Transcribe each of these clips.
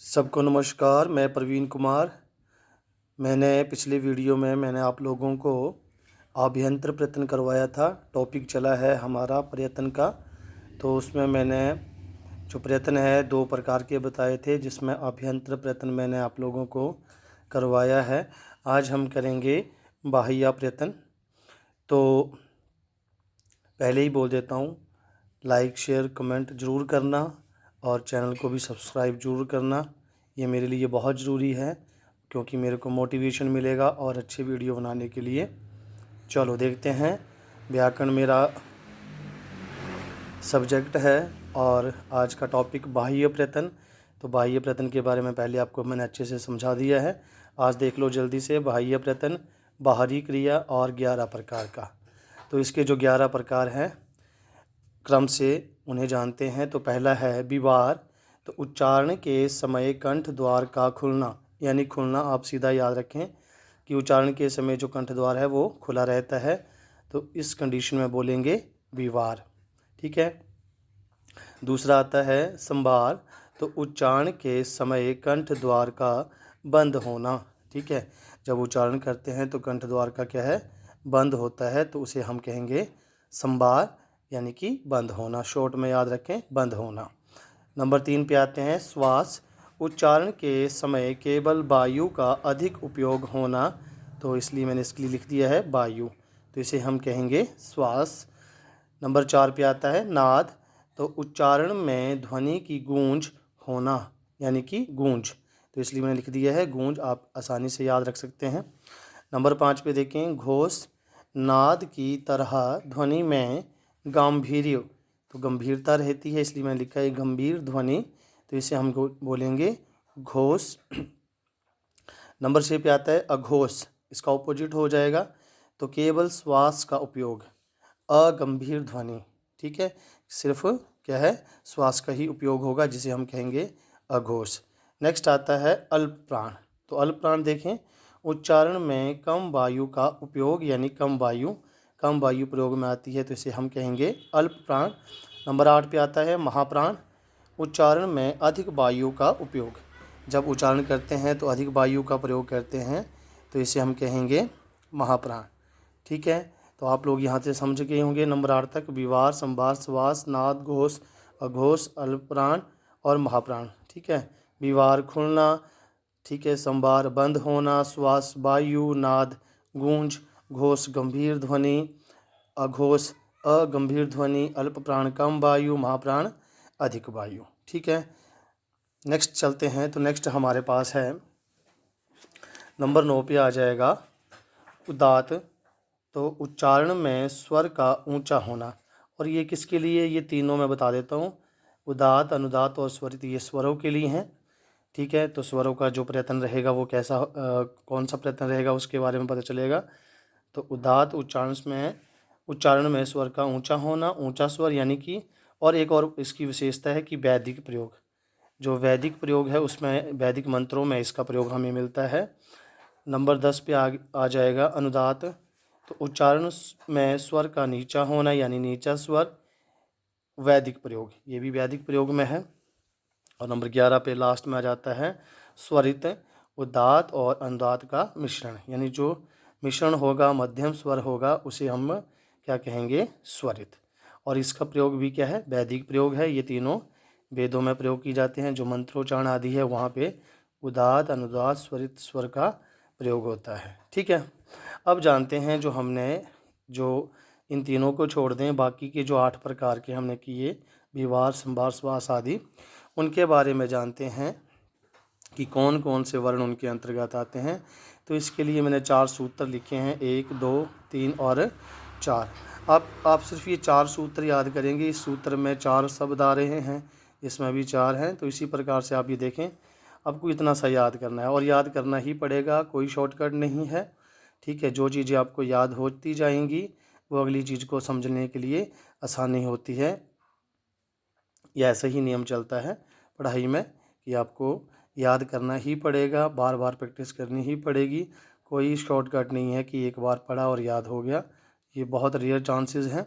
सबको नमस्कार। मैं प्रवीण कुमार। मैंने पिछले वीडियो में आप लोगों को आभ्यंतर प्रयत्न करवाया था। टॉपिक चला है हमारा प्रयत्न का। तो उसमें मैंने जो प्रयत्न है 2 प्रकार के बताए थे, जिसमें आभ्यंतर प्रयत्न मैंने आप लोगों को करवाया है। आज हम करेंगे बाह्य प्रयत्न। तो पहले ही बोल देता हूँ, लाइक शेयर कमेंट ज़रूर करना और चैनल को भी सब्सक्राइब ज़रूर करना। ये मेरे लिए बहुत ज़रूरी है, क्योंकि मेरे को मोटिवेशन मिलेगा और अच्छे वीडियो बनाने के लिए। चलो देखते हैं। व्याकरण मेरा सब्जेक्ट है और आज का टॉपिक बाह्य प्रयत्न। तो बाह्य प्रयत्न के बारे में पहले आपको मैंने अच्छे से समझा दिया है। आज देख लो जल्दी से। बाह्य प्रयत्न बाहरी क्रिया और 11 प्रकार का। तो इसके जो 11 प्रकार हैं, क्रम से उन्हें जानते हैं। तो पहला है विवार। तो उच्चारण के समय कंठ द्वार का खुलना, यानी खुलना आप सीधा याद रखें कि उच्चारण के समय जो कंठ द्वार है वो खुला रहता है। तो इस कंडीशन में बोलेंगे विवार। ठीक है। दूसरा आता है संभार। तो उच्चारण के समय कंठ द्वार का बंद होना। ठीक है। जब उच्चारण करते हैं तो कंठ द्वार का क्या है, बंद होता है, तो उसे हम कहेंगे संभार, यानी कि बंद होना। शॉर्ट में याद रखें, बंद होना। नंबर 3 पे आते हैं श्वास। उच्चारण के समय केवल वायु का अधिक उपयोग होना। तो इसलिए मैंने इसके लिए लिख दिया है वायु, तो इसे हम कहेंगे श्वास। नंबर 4 पे आता है नाद। तो उच्चारण में ध्वनि की गूंज होना, यानी कि गूंज, तो इसलिए मैंने लिख दिया है गूंज। आप आसानी से याद रख सकते हैं। नंबर 5 पे देखें घोष। नाद की तरह ध्वनि में गांभीर्य, तो गंभीरता रहती है, इसलिए मैंने लिखा है गंभीर ध्वनि, तो इसे हम बोलेंगे घोष। नंबर 6 पे आता है अघोष। इसका ऑपोजिट हो जाएगा। तो केवल श्वास का उपयोग, अगंभीर ध्वनि। ठीक है। सिर्फ क्या है, श्वास का ही उपयोग होगा, जिसे हम कहेंगे अघोष। नेक्स्ट आता है अल्प प्राण। तो अल्प प्राण देखें, उच्चारण में कम वायु का उपयोग, यानी कम वायु प्रयोग में आती है, तो इसे हम कहेंगे अल्प प्राण। नंबर 8 पे आता है महाप्राण। उच्चारण में अधिक वायु का उपयोग, जब उच्चारण करते हैं तो अधिक वायु का प्रयोग करते हैं, तो इसे हम कहेंगे महाप्राण। ठीक है। तो आप लोग यहाँ से समझ गए होंगे नंबर 8 तक। विवार, संभार, श्वास, नाद, घोष, अघोष, अल्पप्राण और महाप्राण। ठीक है। विवार खुलना, ठीक है। संभार बंद होना, श्वास वायु, नाद गूंज, घोष गंभीर ध्वनि, अघोष अगंभीर ध्वनि, अल्पप्राण कम वायु, महाप्राण अधिक वायु। ठीक है। नेक्स्ट चलते हैं। तो नेक्स्ट हमारे पास है नंबर 9 पे आ जाएगा उदात्त। तो उच्चारण में स्वर का ऊंचा होना, और ये किसके लिए, ये तीनों मैं बता देता हूँ। उदात्त, अनुदात्त और स्वरित, ये स्वरों के लिए हैं। ठीक है। तो स्वरों का जो प्रयत्न रहेगा वो कैसा कौन सा प्रयत्न रहेगा उसके बारे में पता चलेगा। तो उदात्त उच्चारण में स्वर का ऊंचा होना, ऊंचा स्वर, यानी कि, और एक और इसकी विशेषता है कि वैदिक प्रयोग, जो वैदिक प्रयोग है उसमें, वैदिक मंत्रों में इसका प्रयोग हमें मिलता है। नंबर 10 पे आ जाएगा अनुदात्त। तो उच्चारण में स्वर का नीचा होना, यानी नीचा स्वर, वैदिक प्रयोग, ये भी वैदिक प्रयोग में है। और नंबर 11 पे लास्ट में आ जाता है स्वरित। उदात्त और अनुदात्त का मिश्रण, यानी जो मिश्रण होगा, मध्यम स्वर होगा, उसे हम क्या कहेंगे, स्वरित। और इसका प्रयोग भी क्या है, वैदिक प्रयोग है। ये तीनों वेदों में प्रयोग की जाते हैं। जो मंत्रोच्चारण आदि है वहाँ पे उदात्त, अनुदात्त, स्वरित स्वर का प्रयोग होता है। ठीक है। अब जानते हैं जो इन तीनों को छोड़ दें, बाकी के जो 8 प्रकार के हमने किए, विवार, संभार, श्वास आदि, उनके बारे में जानते हैं कि कौन कौन से वर्ण उनके अंतर्गत आते हैं। तो इसके लिए मैंने 4 सूत्र लिखे हैं, 1, 2, 3 और 4। आप सिर्फ ये 4 सूत्र याद करेंगे। इस सूत्र में 4 शब्द आ रहे हैं, इसमें भी 4 हैं। तो इसी प्रकार से आप ये देखें, आपको इतना सा याद करना है, और याद करना ही पड़ेगा, कोई शॉर्टकट नहीं है। ठीक है। जो चीज़ें आपको याद होती जाएंगी वो अगली चीज़ को समझने के लिए आसानी होती है। यह ऐसा ही नियम चलता है पढ़ाई में कि आपको याद करना ही पड़ेगा, बार बार प्रैक्टिस करनी ही पड़ेगी। कोई शॉर्टकट नहीं है कि एक बार पढ़ा और याद हो गया, ये बहुत रेयर चांसेस हैं।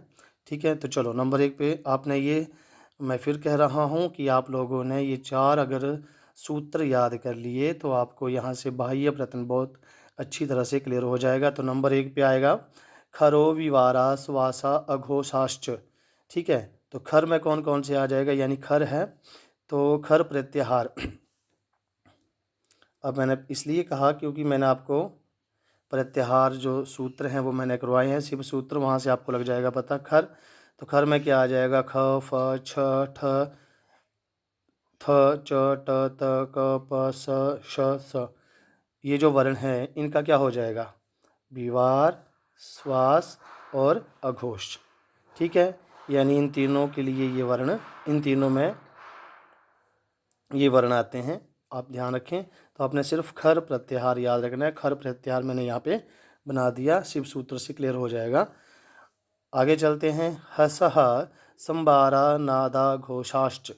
ठीक है। तो चलो नंबर 1 पे आपने ये, मैं फिर कह रहा हूँ कि आप लोगों ने ये 4 अगर सूत्र याद कर लिए तो आपको यहाँ से बाह्य प्रत्यय बहुत अच्छी तरह से क्लियर हो जाएगा। तो नंबर 1 पे आएगा खरो विवारा श्वासा अघोषाश्च। ठीक है, तो खर में कौन कौन से आ जाएगा, यानी खर है तो खर प्रत्याहार। अब मैंने इसलिए कहा क्योंकि मैंने आपको प्रत्याहार जो सूत्र हैं वो मैंने करवाए हैं, सिर्फ सूत्र वहाँ से आपको लग जाएगा पता। खर, तो खर में क्या आ जाएगा, ख फ छ ठ थ च ट त क प स श स। ये जो वर्ण हैं इनका क्या हो जाएगा, विवार, श्वास और अघोष। ठीक है, यानी इन तीनों के लिए ये वर्ण, इन तीनों में ये वर्ण आते हैं, आप ध्यान रखें। तो आपने सिर्फ खर प्रत्याहार याद रखना है। खर प्रत्याहार मैंने यहाँ पे बना दिया, सिर्फ सूत्र से क्लियर हो जाएगा। आगे चलते हैं, हसह संबारा नादा घोषाश्च।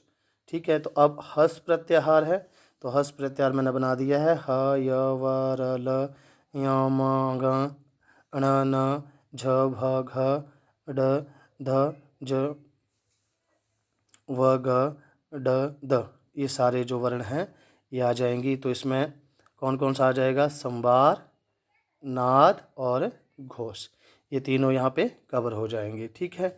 ठीक है, तो अब हस प्रत्याहार है, तो हस प्रत्याहार मैंने बना दिया है। ह य व र ल य म ग ण न झ भ घ ड ध ज व ग ड द, ये सारे जो वर्ण हैं ये आ जाएंगी। तो इसमें कौन कौन सा आ जाएगा, संबार, नाद और घोष, ये तीनों यहाँ पे कवर हो जाएंगे। ठीक है,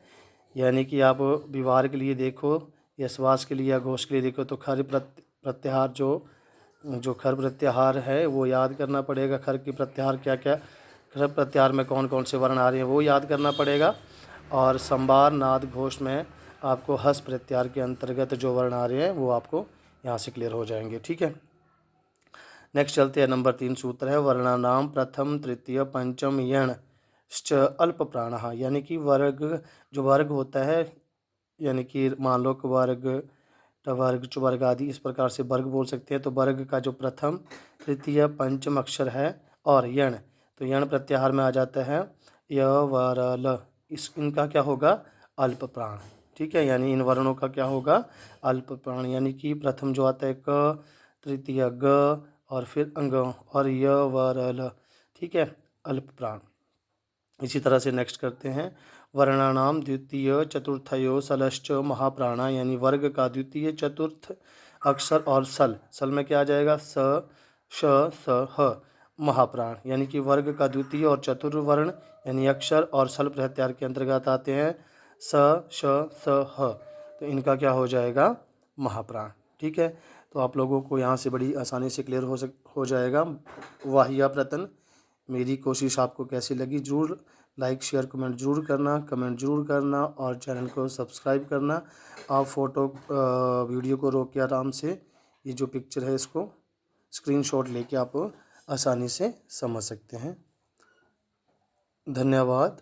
यानी कि आप विवार के लिए देखो या श्वास के लिए या घोष के लिए देखो तो खर प्रत्याहार जो खर प्रत्याहार है वो याद करना पड़ेगा। खर की प्रत्याहार क्या क्या, खर प्रत्याहार में कौन कौन से वर्ण आ रहे हैं वो याद करना पड़ेगा। और संबार, नाद, घोष में आपको हस प्रत्याहार के अंतर्गत जो वर्ण आ रहे हैं वो आपको यहाँ से क्लियर हो जाएंगे। ठीक है, नेक्स्ट चलते हैं, नंबर 3 सूत्र है वर्णानाम प्रथम तृतीय पंचम यण श्च अल्प प्राणः। यानी कि वर्ग, जो वर्ग होता है, यानी कि मान लो कि वर्ग, टवर्ग, चुवर्ग आदि इस प्रकार से वर्ग बोल सकते हैं। तो वर्ग का जो प्रथम तृतीय पंचम अक्षर है और यण, तो यण प्रत्याहार में आ जाता है य व र ल, इनका क्या होगा, अल्प प्राण। ठीक है, यानी इन वर्णों का क्या होगा, अल्प प्राण। यानी कि प्रथम जो आता है क, तृतीय ग और फिर अंग और य व र ल। ठीक है, अल्प प्राण। इसी तरह से नेक्स्ट करते हैं, वर्णानाम द्वितीय चतुर्थयो सलश्च महाप्राणा। यानी वर्ग का द्वितीय चतुर्थ अक्षर और सल, सल में क्या आ जाएगा, स श स ह महाप्राण। यानी कि वर्ग का द्वितीय और चतुर्थ वर्ण यानी अक्षर और सल प्रत्याहार के अंतर्गत आते हैं स श स ह, तो इनका क्या हो जाएगा, महाप्राण। ठीक है, तो आप लोगों को यहाँ से बड़ी आसानी से क्लियर हो जाएगा वाहिया प्रत्यय। मेरी कोशिश आपको कैसी लगी ज़रूर लाइक शेयर कमेंट ज़रूर करना, और चैनल को सब्सक्राइब करना। आप फ़ोटो वीडियो को रोक के आराम से ये जो पिक्चर है इसको स्क्रीनशॉट लेके आप आसानी से समझ सकते हैं। धन्यवाद।